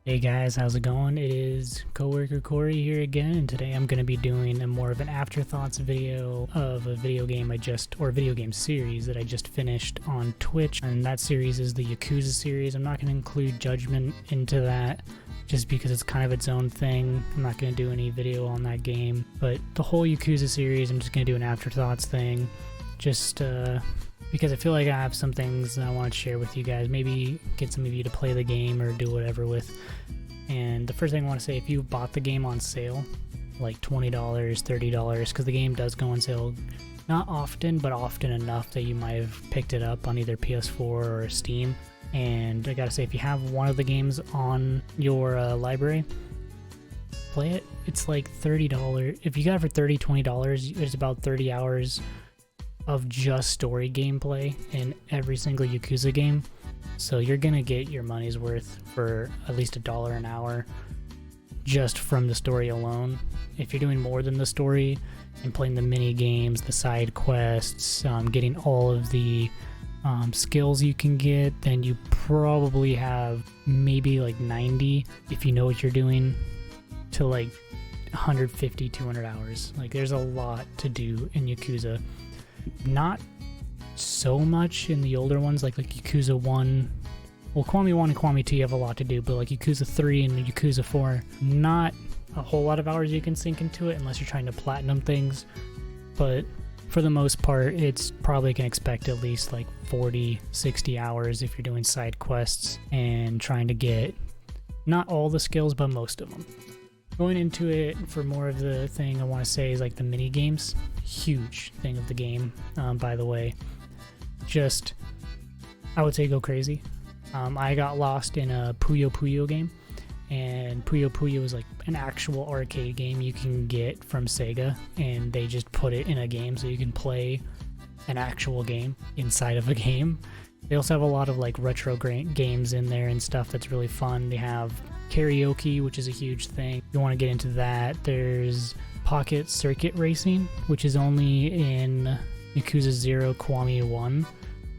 Hey guys, how's it going? It is coworker Corey here again, and today I'm going to be doing a more of an afterthoughts video of a video game video game series that I just finished on Twitch, and that series is the Yakuza series. I'm not going to include Judgment into that just because it's kind of its own thing. I'm not going to do any video on that game, but the whole Yakuza series, I'm just going to do an afterthoughts thing, just because I feel like I have some things that I want to share with you guys, maybe get some of you to play the game or do whatever with. And the first thing I want to say, if you bought the game on sale, like $20, $30, because the game does go on sale not often, but often enough that you might have picked it up on either PS4 or Steam. And I gotta say, if you have one of the games on your library, play it. It's like $30. If you got it for $30, $20, it's about 30 hours of just story gameplay in every single Yakuza game. So you're gonna get your money's worth for at least $1 an hour just from the story alone. If you're doing more than the story and playing the mini games, the side quests, getting all of the skills you can get, then you probably have maybe like 90, if you know what you're doing, to like 150, 200 hours. Like there's a lot to do in Yakuza. Not so much in the older ones, like Yakuza 1. Well, Kiwami 1 and Kiwami 2 you have a lot to do, but like Yakuza 3 and Yakuza 4, not a whole lot of hours you can sink into it unless you're trying to platinum things. But for the most part, it's probably can expect at least like 40, 60 hours if you're doing side quests and trying to get not all the skills, but most of them. Going into it for more of the thing I want to say is like the mini games. Huge thing of the game, by the way. Just, I would say go crazy. I got lost in a Puyo Puyo game, and Puyo Puyo is like an actual arcade game you can get from Sega, and they just put it in a game so you can play an actual game inside of a game. They also have a lot of like retro games in there and stuff that's really fun. They have karaoke, which is a huge thing. If you want to get into that, there's Pocket Circuit Racing, which is only in Yakuza 0, Kiwami 1.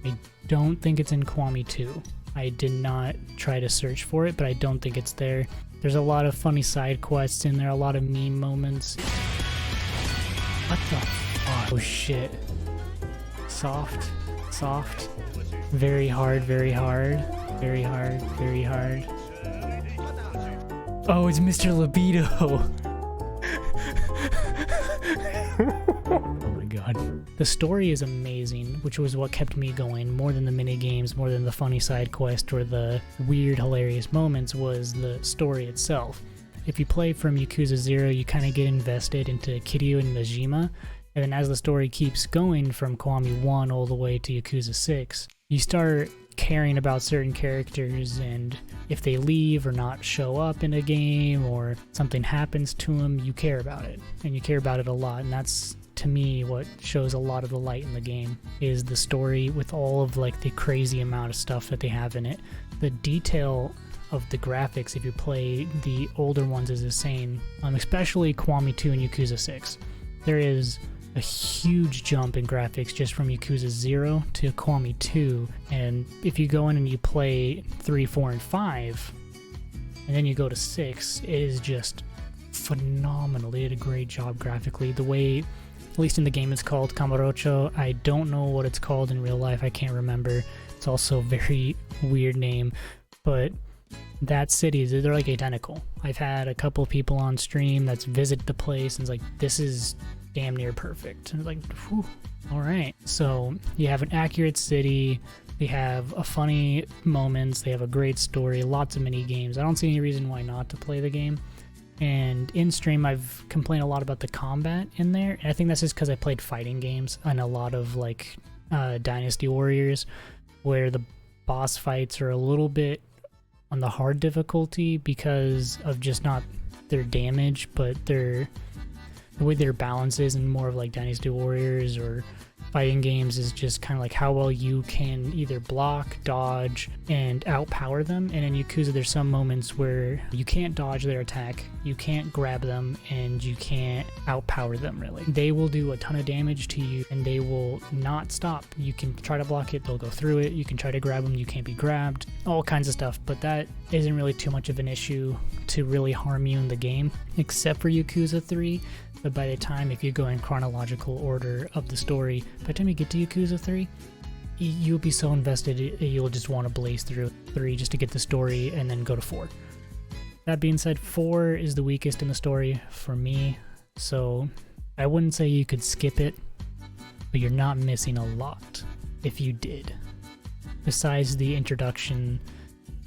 I don't think it's in Kiwami 2. I did not try to search for it, but I don't think it's there. There's a lot of funny side quests in there, a lot of meme moments. What the fuck? Oh shit. Soft. Very hard, very hard. Very hard, very hard. Oh, it's Mr. Libido! Oh my god. The story is amazing, which was what kept me going, more than the mini games, more than the funny side quest or the weird, hilarious moments, was the story itself. If you play from Yakuza 0, you kind of get invested into Kiryu and Majima, and then as the story keeps going from Kiwami 1 all the way to Yakuza 6, you start caring about certain characters, and if they leave or not show up in a game or something happens to them, you care about it, and you care about it a lot. And that's, to me, what shows a lot of the light in the game, is the story with all of like the crazy amount of stuff that they have in it. The detail of the graphics, if you play the older ones, is insane, especially Kiwami 2 and Yakuza 6. There is a huge jump in graphics just from Yakuza 0 to Kiwami 2, and if you go in and you play 3, 4, and 5, and then you go to 6, it is just phenomenal. They did a great job graphically. The way, at least in the game, it's called Kamurocho. I don't know what it's called in real life, I can't remember. It's also a very weird name, but that city, they're like identical. I've had a couple people on stream that's visit the place and it's like, this is damn near perfect. And it's like, whew, all right. So you have an accurate city, they have a funny moments, they have a great story, lots of mini games. I don't see any reason why not to play the game. And in stream, I've complained a lot about the combat in there, and I think that's just because I played fighting games and a lot of like Dynasty Warriors, where the boss fights are a little bit on the hard difficulty because of just not their damage, but the way their balance is, and more of like Dynasty Warriors or fighting games is just kind of like how well you can either block, dodge, and outpower them. And in Yakuza, there's some moments where you can't dodge their attack, you can't grab them, and you can't outpower them really. They will do a ton of damage to you and they will not stop. You can try to block it, they'll go through it. You can try to grab them, you can't be grabbed, all kinds of stuff. But that isn't really too much of an issue to really harm you in the game, except for Yakuza 3. But by the time, if you go in chronological order of the story, by the time you get to Yakuza 3, you'll be so invested you'll just want to blaze through 3 just to get the story and then go to 4. That being said, 4 is the weakest in the story for me, so I wouldn't say you could skip it, but you're not missing a lot if you did. Besides the introduction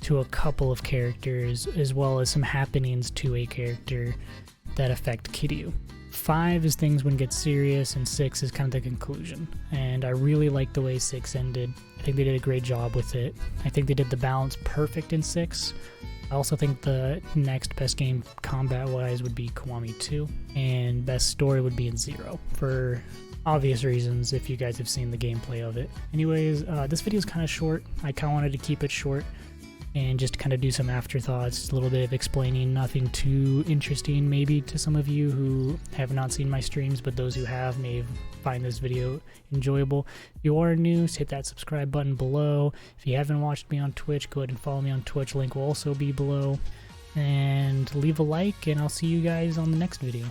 to a couple of characters, as well as some happenings to a character that affect Kiryu. 5 is things when it gets serious, and 6 is kind of the conclusion. And I really like the way 6 ended. I think they did a great job with it. I think they did the balance perfect in 6. I also think the next best game combat-wise would be Kiwami 2, and best story would be in 0, for obvious reasons if you guys have seen the gameplay of it. Anyways, this video is kind of short. I kind of wanted to keep it short and just kind of do some afterthoughts, a little bit of explaining, nothing too interesting maybe to some of you who have not seen my streams, but those who have may find this video enjoyable. If you are new, hit that subscribe button below. If you haven't watched me on Twitch, go ahead and follow me on Twitch, link will also be below. And leave a like, and I'll see you guys on the next video.